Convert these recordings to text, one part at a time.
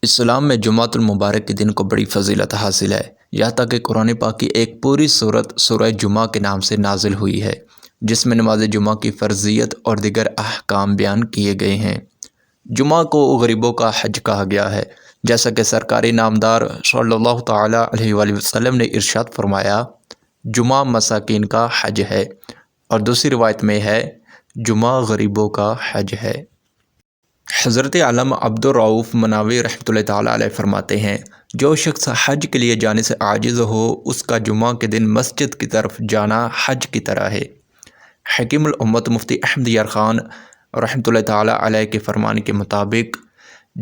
اسلام میں جمعۃ المبارک کے دن کو بڑی فضیلت حاصل ہے، یہاں تک کہ قرآن پاک کی ایک پوری صورت سورہ جمعہ کے نام سے نازل ہوئی ہے، جس میں نماز جمعہ کی فرضیت اور دیگر احکام بیان کیے گئے ہیں۔ جمعہ کو غریبوں کا حج کہا گیا ہے، جیسا کہ سرکاری نامدار صلی اللہ تعالیٰ علیہ وآلہ وسلم نے ارشاد فرمایا، جمعہ مساکین کا حج ہے، اور دوسری روایت میں ہے، جمعہ غریبوں کا حج ہے۔ حضرت علامہ عبد الرؤف مناوی رحمۃ اللہ تعالیٰ علیہ فرماتے ہیں، جو شخص حج کے لیے جانے سے عاجز ہو، اس کا جمعہ کے دن مسجد کی طرف جانا حج کی طرح ہے۔ حکیم الامت مفتی احمد یار خان رحمۃ اللہ تعالیٰ علیہ کے فرمان کے مطابق،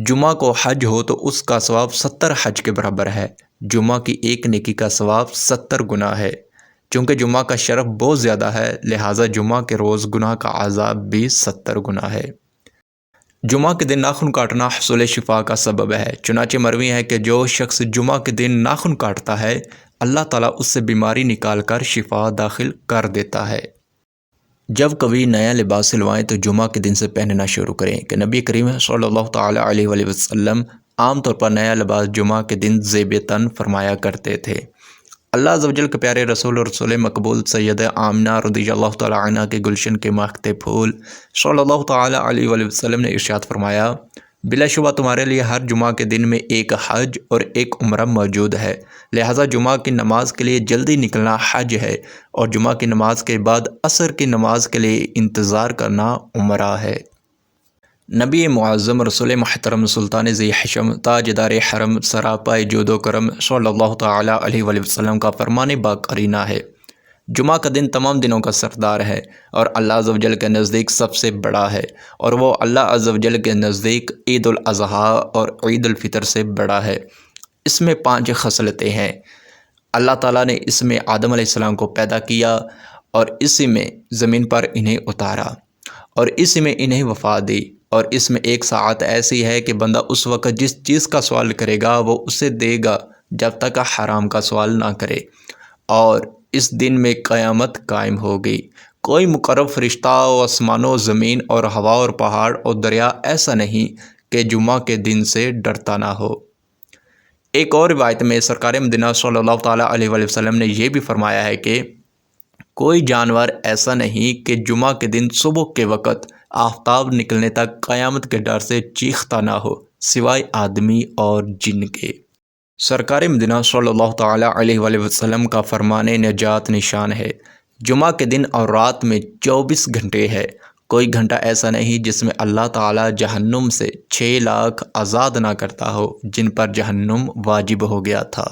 جمعہ کو حج ہو تو اس کا ثواب 70 حج کے برابر ہے۔ جمعہ کی ایک نیکی کا ثواب 70 گنا ہے۔ چونکہ جمعہ کا شرف بہت زیادہ ہے، لہٰذا جمعہ کے روز گناہ کا عذاب بھی 70 گنا ہے۔ جمعہ کے دن ناخن کاٹنا حصول شفا کا سبب ہے، چنانچہ مروی ہے کہ جو شخص جمعہ کے دن ناخن کاٹتا ہے، اللہ تعالیٰ اس سے بیماری نکال کر شفا داخل کر دیتا ہے۔ جب کبھی نیا لباس سلوائیں تو جمعہ کے دن سے پہننا شروع کریں، کہ نبی کریم صلی اللہ تعالیٰ علیہ وآلہ وسلم عام طور پر نیا لباس جمعہ کے دن زیب تن فرمایا کرتے تھے۔ اللہ عز و جل کے پیارے رسول اور رسول مقبول سید آمنہ رضی اللہ تعالیٰ عنہ کے گلشن کے مہکتے پھول صلی اللہ تعالیٰ علیہ وآلہ وسلم نے ارشاد فرمایا، بلا شبہ تمہارے لیے ہر جمعہ کے دن میں ایک حج اور ایک عمرہ موجود ہے، لہٰذا جمعہ کی نماز کے لیے جلدی نکلنا حج ہے، اور جمعہ کی نماز کے بعد عصر کی نماز کے لیے انتظار کرنا عمرہ ہے۔ نبی معظم رسول محترم سلطان ذی حشم تاجدار حرم سراپائے جود و کرم صلی اللہ تعالیٰ علیہ وآلہ وسلم کا فرمان باقرینہ ہے، جمعہ کا دن تمام دنوں کا سردار ہے اور اللہ عز و جل کے نزدیک سب سے بڑا ہے، اور وہ اللہ عز و جل کے نزدیک عید الاضحیٰ اور عید الفطر سے بڑا ہے۔ اس میں 5 خصلتیں ہیں۔ اللہ تعالیٰ نے اس میں آدم علیہ السلام کو پیدا کیا، اور اسی میں زمین پر انہیں اتارا، اور اسی میں انہیں وفات دی، اور اس میں ایک ساعت ایسی ہے کہ بندہ اس وقت جس چیز کا سوال کرے گا وہ اسے دے گا جب تک حرام کا سوال نہ کرے، اور اس دن میں قیامت قائم ہوگی۔ کوئی مقرب فرشتہ و آسمان و زمین اور ہوا اور پہاڑ اور دریا ایسا نہیں کہ جمعہ کے دن سے ڈرتا نہ ہو۔ ایک اور روایت میں سرکار مدینہ صلی اللہ تعالیٰ علیہ وآلہ وسلم نے یہ بھی فرمایا ہے کہ کوئی جانور ایسا نہیں کہ جمعہ کے دن صبح کے وقت آفتاب نکلنے تک قیامت کے ڈر سے چیختا نہ ہو، سوائے آدمی اور جن کے۔ سرکار مدینہ صلی اللہ تعالیٰ علیہ وآلہ وسلم کا فرمان نجات نشان ہے، جمعہ کے دن اور رات میں 24 گھنٹے ہے، کوئی گھنٹہ ایسا نہیں جس میں اللہ تعالیٰ جہنم سے 6 لاکھ آزاد نہ کرتا ہو جن پر جہنم واجب ہو گیا تھا۔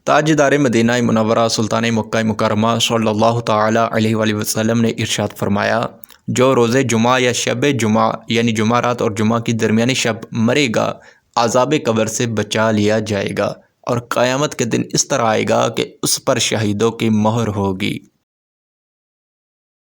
تاجدار مدینہ منورہ سلطان مکہ مکرمہ صلی اللہ تعالیٰ علیہ وآلہ وسلم نے ارشاد فرمایا، جو روز جمعہ یا شب جمعہ یعنی جمعہ رات اور جمعہ کی درمیانی شب مرے گا، عذاب قبر سے بچا لیا جائے گا، اور قیامت کے دن اس طرح آئے گا کہ اس پر شہیدوں کی مہر ہوگی۔